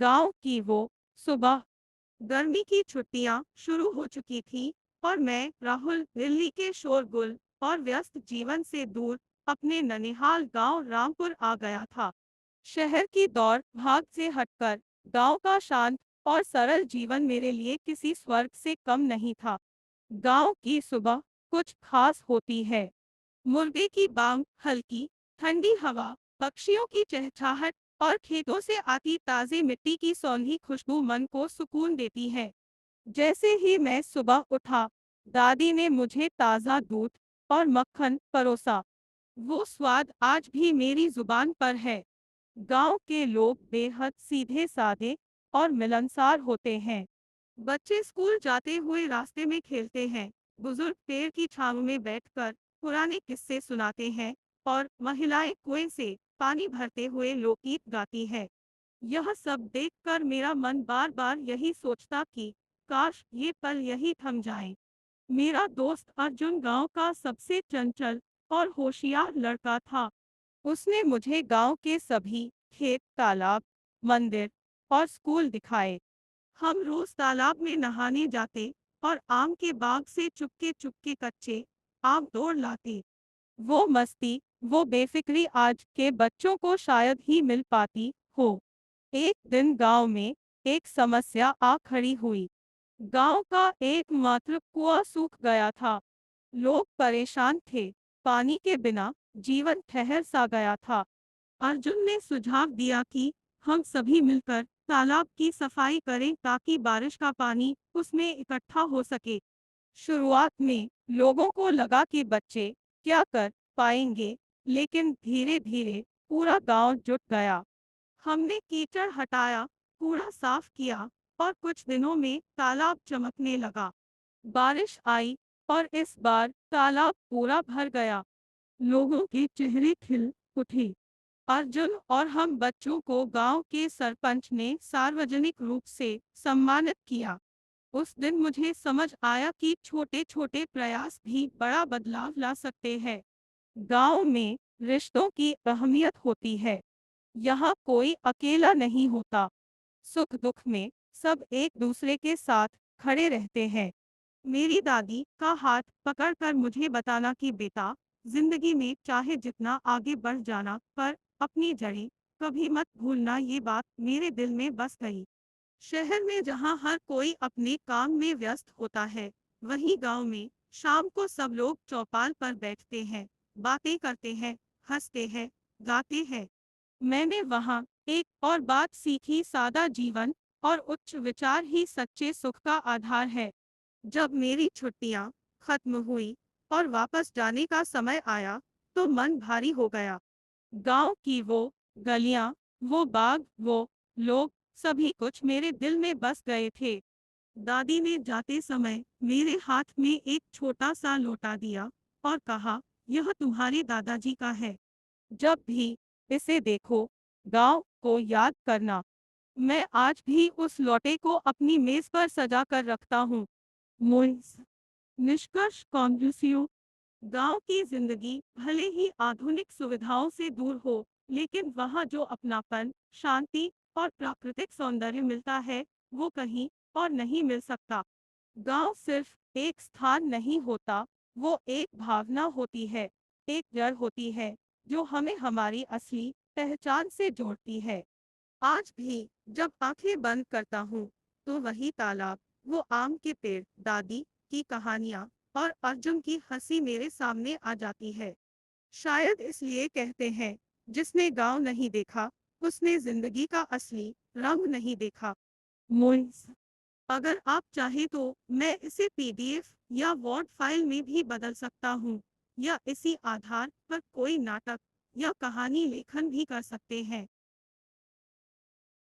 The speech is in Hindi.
गांव की वो सुबह। गर्मी की छुट्टियां शुरू हो चुकी थी और मैं राहुल दिल्ली के शोरगुल और व्यस्त जीवन से दूर अपने ननिहाल गांव रामपुर आ गया था। शहर की दौड़ भाग से हटकर गांव का शांत और सरल जीवन मेरे लिए किसी स्वर्ग से कम नहीं था। गांव की सुबह कुछ खास होती है। मुर्गे की बांग, हल्की ठंडी हवा, पक्षियों की चहचहाहट और खेतों से आती ताज़ी मिट्टी की सौंधी खुशबू मन को सुकून देती है। जैसे ही मैं सुबह उठा, दादी ने मुझे ताज़ा दूध और मक्खन परोसा। वो स्वाद आज भी मेरी जुबान पर है। गांव के लोग बेहद सीधे साधे और मिलनसार होते हैं। बच्चे स्कूल जाते हुए रास्ते में खेलते हैं, बुजुर्ग पेड़ की छांव में बैठकर पुराने किस्से सुनाते हैं और महिलाएं कुएं से पानी भरते हुए लोकगीत गाती हैं। यह सब देखकर मेरा मन बार बार यही सोचता कि काश ये पल यही थम जाएं। मेरा दोस्त अर्जुन गांव का सबसे चंचल और होशियार लड़का था। उसने मुझे गांव के सभी खेत, तालाब, मंदिर और स्कूल दिखाए। हम रोज तालाब में नहाने जाते और आम के बाग से चुपके चुपके कच्चे आम तोड़ लाते। वो मस्ती, वो बेफिक्री आज के बच्चों को शायद ही मिल पाती हो। एक दिन गांव में एक समस्या आ खड़ी हुई। गांव का एकमात्र कुआं सूख गया था। लोग परेशान थे। पानी के बिना जीवन ठहर सा गया था। अर्जुन ने सुझाव दिया कि हम सभी मिलकर तालाब की सफाई करें ताकि बारिश का पानी उसमें इकट्ठा हो सके। शुरुआत में लोगों को लगा कि बच्चे क्या कर पाएंगे, लेकिन धीरे धीरे पूरा गांव जुट गया। हमने कीचड़ हटाया, कूड़ा साफ किया और कुछ दिनों में तालाब चमकने लगा। बारिश आई और इस बार तालाब पूरा भर गया। लोगों के चेहरे खिल उठे। अर्जुन और हम बच्चों को गांव के सरपंच ने सार्वजनिक रूप से सम्मानित किया। उस दिन मुझे समझ आया कि छोटे छोटे प्रयास भी बड़ा बदलाव ला सकते हैं। गांव में रिश्तों की अहमियत होती है। यहाँ कोई अकेला नहीं होता। सुख दुख में सब एक दूसरे के साथ खड़े रहते हैं। मेरी दादी का हाथ पकड़कर मुझे बताना कि बेटा, जिंदगी में चाहे जितना आगे बढ़ जाना, पर अपनी जड़ें कभी मत भूलना, ये बात मेरे दिल में बस गई। शहर में जहाँ हर कोई अपने काम में व्यस्त होता है, वहीं गांव में शाम को सब लोग चौपाल पर बैठते हैं, बातें करते हैं, हंसते हैं, गाते हैं। मैंने वहाँ एक और बात सीखी, सादा जीवन और उच्च विचार ही सच्चे सुख का आधार है। जब मेरी छुट्टियाँ खत्म हुई और वापस जाने का समय आया, तो मन भारी हो गया। गांव की वो गलियां, वो बाग, वो लोग, सभी कुछ मेरे दिल में बस गए थे। दादी ने जाते समय मेरे हाथ में एक छोटा सा लोटा दिया और कहा, यह तुम्हारे दादाजी का है। जब भी इसे देखो, गांव को याद करना। मैं आज भी उस लोटे को अपनी मेज पर सजा कर रखता हूँ। मोइस निष्कर्ष कॉन्क्लूसिव। गांव की जिंदगी भले ही आधुनिक सुविधाओं से दूर हो, लेकिन वहाँ जो अपनापन, शांति और प्राकृतिक सौंदर्य मिलता है, वो कहीं और नहीं मिल सकता। गांव सिर्फ एक स्थान नहीं होता, वो एक भावना होती है, एक जड़ होती है, जो हमें हमारी असली पहचान से जोड़ती है। आज भी जब आंखें बंद करता हूँ, तो वही तालाब, वो आम के पेड़, दादी की कहानियाँ और अर्जुन की हंसी मेरे सामने आ जाती है। शायद इसलिए कहते हैं, जिसने गांव नहीं देखा, उसने जिंदगी का असली रंग नहीं देखा। मोइस, अगर आप चाहें तो मैं इसे पीडीएफ या वर्ड फाइल में भी बदल सकता हूँ, या इसी आधार पर कोई नाटक या कहानी लेखन भी कर सकते हैं।